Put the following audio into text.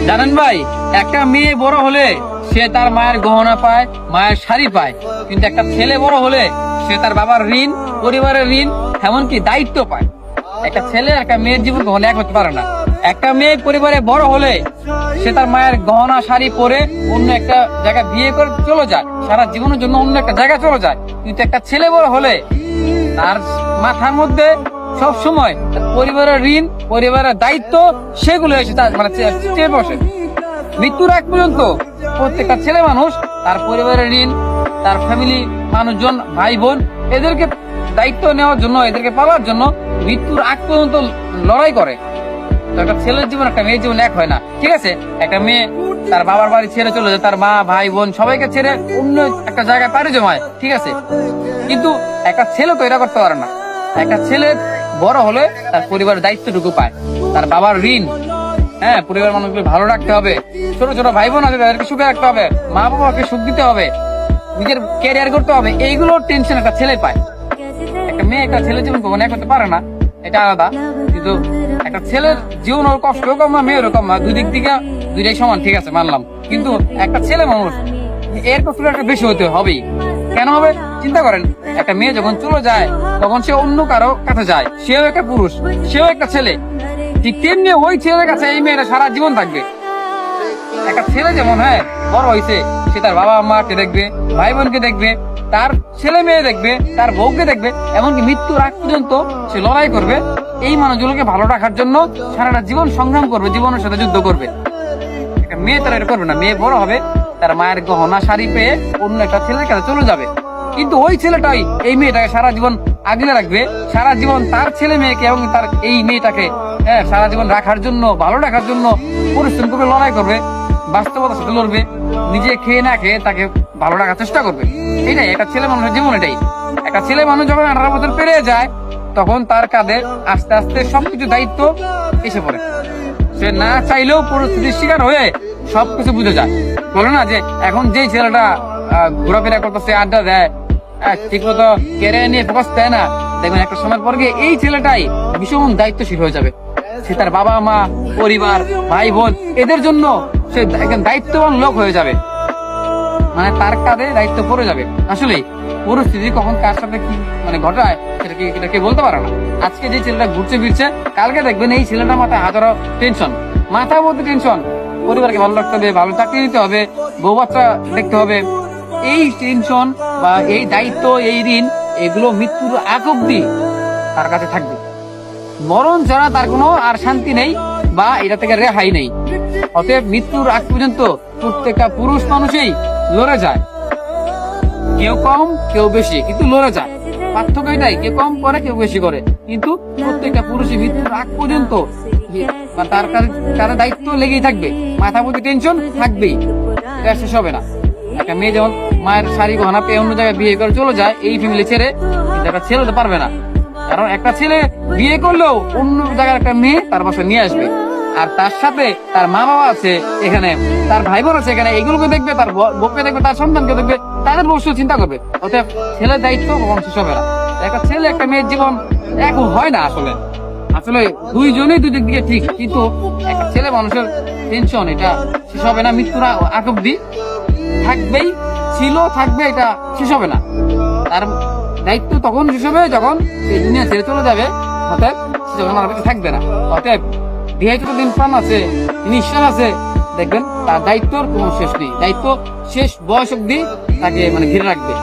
জানেন ভাই, একটা মেয়ে বড় হলে সে তার মায়ের গহনা পায়, মায়ের শাড়ি পায়, কিন্তু একটা ছেলে বড় হলে সে তার বাবার ঋণ, পরিবারের ঋণ, এমনকি দায়িত্ব পায়। একটা ছেলে একটা মেয়ের জীবন কখনো এক হতে পারে না। একটা মেয়ে পরিবারে বড় হলে সে তার মায়ের গহনা শাড়ি পরে অন্য একটা জায়গায় বিয়ে করে চলে যায়, সারা জীবনের জন্য অন্য একটা জায়গায় চলে যায়। কিন্তু একটা ছেলে বড় হলে তার মাথার মধ্যে সব সময় পরিবারের ঋণ, পরিবারের দায়িত্ব, সেগুলো এসে তার মানে চেয়ে বসে। মৃত্যুর আগ পর্যন্ত প্রত্যেকটা ছেলে মানুষ তার পরিবারের ঋণ, তার ফ্যামিলি মানুষজন, ভাই বোন, এদেরকে দায়িত্ব নেওয়ার জন্য, এদেরকে পাওয়ার জন্য মৃত্যুর আগ পর্যন্ত লড়াই করে। তো একটা ছেলের জীবন একটা মেয়ের জীবন এক হয় না, ঠিক আছে? একটা মেয়ে তার বাবার বাড়ি ছেড়ে চলে যায়, তার মা, ভাই বোন সবাইকে ছেড়ে অন্য একটা জায়গায় পাড়ি জমায়, ঠিক আছে? কিন্তু একটা ছেলে তো এটা করতে পারে না। একটা ছেলে বড় হলে তার পরিবারের দায়িত্বটুকু পায়, তার বাবার ঋণ, হ্যাঁ, পরিবার মানুষকে ভালো রাখতে হবে, ছোট ছোট ভাই বোন আছে তাদেরকে সুখে রাখতে হবে, মা বাবাকে সুখ দিতে হবে, নিজের ক্যারিয়ার করতে হবে, এইগুলোর টেনশন একটা ছেলে পায়। একটা মেয়ে একটা ছেলের জীবন কখনো এক হতে পারে না, এটা আলাদা। কিন্তু একটা ছেলের জীবন ওর কষ্ট কম না, মেয়েরও কম না, দুই দিক থেকে দুইটাই সমান, ঠিক আছে, মানলাম। কিন্তু একটা ছেলে মানুষ এর কষ্টটা একটা বেশি হতে হবেই। কেন হবে চিন্তা করেন, একটা মেয়ে যখন চলে যায় তখন সে অন্য কারো কাছে যায়, সেও একটা পুরুষ, সেও একটা ছেলে, ঠিক তেমনি ওই ছেলের কাছে এই মেয়েটা সারা জীবন থাকবে। একটা ছেলে যেমন বড় হয়েছে, সে তার বাবা মাকে দেখবে, ভাই বোনকে দেখবে, তার ছেলে মেয়ে দেখবে, তার বউকে দেখবে, এমনকি মৃত্যুর আগ পর্যন্ত সে লড়াই করবে এই মানুষগুলোকে ভালো রাখার জন্য, সারাটা জীবন সংগ্রাম করবে, জীবনের সাথে যুদ্ধ করবে। একটা মেয়ে তারা এটা করবে না। মেয়ে বড় হবে, তার মায়ের গহনা শাড়ি পেয়ে অন্য একটা ছেলের কাছে চলে যাবে, কিন্তু ওই ছেলেটাই এই মেয়েটাকে সারা জীবন আগলে রাখবে, সারা জীবন তার ছেলে মেয়েকে এবং তার এই মেয়েটাকে সারা জীবন রাখার জন্য, ভালো রাখার জন্য পরিশ্রম করবে, লড়াই করবে, বাস্তবতার সাথে লড়বে, নিজে খেয়ে না খেয়ে তাকে ভালো রাখার চেষ্টা করবে। এটাই একটা ছেলে মানুষের জীবন। এটাই একটা ছেলে মানুষ যখন 18 বছর পেরিয়ে যায় তখন তার কাঁধে আস্তে আস্তে সবকিছু দায়িত্ব এসে পড়ে। সে না চাইলেও পরিস্থিতির শিকার হয়ে সবকিছু বুঝে যায়। বলে না যে এখন যে ছেলেটা ঘোরাফেরা করতেছে, আড্ডা দেয়, ঠিক মতো ক্যারিয়ার নিয়ে ফোকাস দেয় না, দেখবেন একটা সময়ের পর গিয়ে এই ছেলেটাই ভীষণ দায়িত্বশীল হয়ে যাবে। সে তার বাবা মা, পরিবার, ভাই বোন, এদের জন্য সে একজন দায়িত্ববান লোক হয়ে যাবে, মানে তার কাঁধে দায়িত্ব পড়ে যাবে। আসলে পরিস্থিতি কখন কার সাথে কি মানে ঘটায় এটা কে বলতে পারে না। আজকে যে ছেলেটা ঘুরছে ফিরছে, কালকে দেখবেন এই ছেলেটার মাথায় হাজারো টেনশন, মাথায় বলতে টেনশন, পরিবারকে ভালো রাখতে হবে, ভালো চাকরি দিতে হবে, বউ বাচ্চা দেখতে হবে। এই টেনশন বা এই দায়িত্ব, এই ঋণ, এগুলো মৃত্যুর আগ অব্দি তার কাছে থাকবে। মরণ ছাড়া তার কোনো আর শান্তি নেই বা এটা থেকে রেহাই নেই। অতএব মৃত্যুর আগ পর্যন্ত প্রত্যেকটা পুরুষ মানুষই লড়ে যায়, কেউ কম কেউ বেশি, কিন্তু লড়ে যায়। পার্থক্য এটাই, কেউ কম করে কেউ বেশি করে, কিন্তু প্রত্যেকটা পুরুষই মৃত্যুর আগ পর্যন্ত তার কাছে দায়িত্ব লেগেই থাকবে, মাথা প্রতি টেনশন থাকবেই, এটা শেষ হবে না। একটা মেয়ে যেমন মায়ের শাড়ি গহনা পেয়ে অন্য জায়গায় বিয়ে করে চলে যায় এই ফ্যামিলি ছেড়ে, একটা ছেলে হতে পারবে না। কারণ একটা ছেলে বিয়ে করলেও অন্য জায়গার একটা মেয়ে তার পাশে নিয়ে আসবে, আর তার সাথে তার মা বাবা আছে এখানে, তার ভাই বোন আছে এখানে, এগুলোকে দেখবে, তার বউকে দেখবে, তার সন্তানকে দেখবে, তাদের অবশ্যই চিন্তা করবে। অতএব ছেলের দায়িত্ব কখনো শেষ হবে না। একটা ছেলে একটা মেয়ের জীবন এক হয় না। আসলে আসলে দুইজনেই দুই দিক দিয়ে ঠিক, কিন্তু একটা ছেলে মানুষের টেনশন এটা শেষ হবে না, মৃত্যুর আগ অব্দি থাকবেই, ছিল, থাকবে, এটা শেষ হবে না। তার দায়িত্ব তখন শেষ হবে যখন এই দুনিয়া ছেড়ে চলে যাবে, অতএব সে যখন আর বেঁচে থাকবে না। অতএব দেহে যতদিন প্রাণ আছে, নিঃশ্বাস আছে, দেখবেন তার দায়িত্বর কোনো শেষ নেই, দায়িত্ব শেষ বয়স অব্দি তাকে মানে ঘিরে রাখবে।